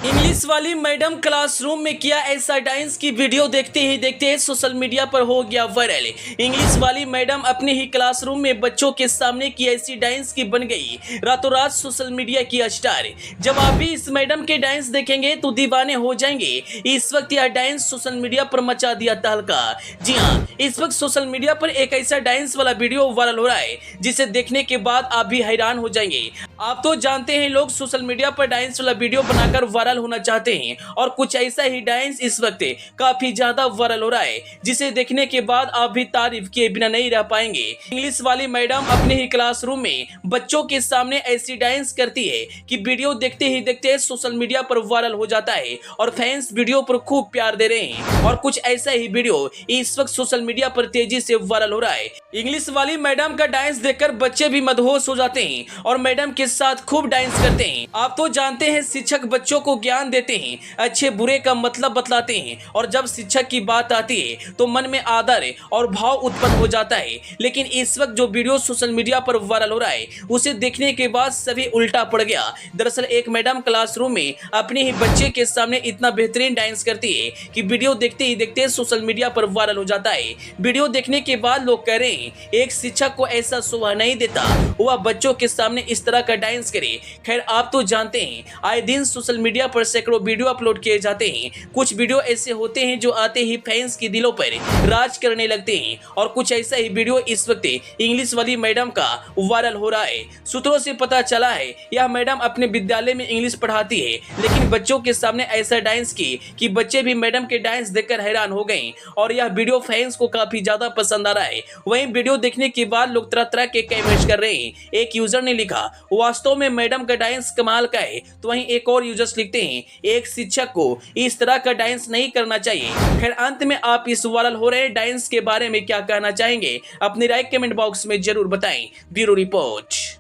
English वाली madam classroom में किया ऐसा डांस की वीडियो देखते ही सोशल मीडिया पर हो गया वायरल। इंग्लिश वाली मैडम अपने ही क्लासरूम में बच्चों के सामने की ऐसी डांस की बन गई रातों रात सोशल मीडिया की स्टार। जब आप भी इस मैडम के डांस देखेंगे तो दीवाने हो जाएंगे। इस वक्त यह डांस सोशल मीडिया पर मचा दिया तहलका। जी हाँ, इस वक्त सोशल मीडिया पर एक ऐसा डांस वाला वीडियो वायरल हो रहा है जिसे देखने के बाद आप भी हैरान हो जाएंगे। आप तो जानते हैं लोग सोशल मीडिया पर डांस वाला वीडियो बनाकर वायरल होना चाहते हैं और कुछ ऐसा ही डांस इस वक्त काफी ज्यादा वायरल हो रहा है जिसे देखने के बाद आप भी तारीफ किए बिना नहीं रह पाएंगे। इंग्लिश वाली मैडम अपने ही क्लासरूम में बच्चों के सामने ऐसी डांस करती है कि वीडियो देखते ही सोशल मीडिया पर वायरल हो जाता है और फैंस वीडियो पर खूब प्यार दे रहे हैं और कुछ ऐसा ही वीडियो इस वक्त सोशल मीडिया पर तेजी से वायरल हो रहा है। इंग्लिश वाली मैडम का डांस देखकर बच्चे भी मदहोश हो जाते हैं और मैडम के साथ खूब डांस करते हैं। आप तो जानते हैं शिक्षक बच्चों को ज्ञान देते हैं, अच्छे बुरे का मतलब बतलाते हैं और जब शिक्षक की बात आती है तो मन में आदर और भाव उत्पन्न हो जाता है। लेकिन इस वक्त जो वीडियो सोशल मीडिया पर वायरल हो रहा है उसे देखने के बाद सभी उल्टा पड़ गया। दरअसल एक मैडम क्लासरूम में अपने ही बच्चे के सामने इतना बेहतरीन डांस करती है कि वीडियो देखते ही सोशल मीडिया पर वायरल हो जाता है। वीडियो देखने के बाद लोग कह रहे हैं एक शिक्षक को ऐसा शोभा नहीं देता वह बच्चों के सामने इस तरह का डांस करे। खैर आप तो जानते हैं आए दिन सोशल मीडिया पर सैकड़ों वीडियो अपलोड किए जाते हैं। कुछ वीडियो ऐसे होते हैं जो आते ही फैंस की दिलों पर राज करने लगते हैं और कुछ ऐसा ही वीडियो इस वक्त इंग्लिश वाली मैडम का वायरल हो रहा है। सूत्रों से पता चला है यह मैडम अपने विद्यालय में इंग्लिश पढ़ाती है लेकिन बच्चों के सामने ऐसा डांस की कि बच्चे भी मैडम के डांस देखकर हैरान हो गए और यह वीडियो फैंस को काफी ज्यादा पसंद आ रहा है। वहीं वीडियो देखने के बाद लोग तरह तरह के कमेंट्स कर रहे हैं। एक यूजर ने लिखा वास्तव में मैडम का डांस कमाल का है, तो वहीं एक और यूजर्स लिखते हैं एक शिक्षक को इस तरह का डांस नहीं करना चाहिए। खैर अंत में आप इस वायरल हो रहे डांस के बारे में क्या कहना चाहेंगे? अपनी राय कमेंट बॉक्स में जरूर बताएं। Bureau report.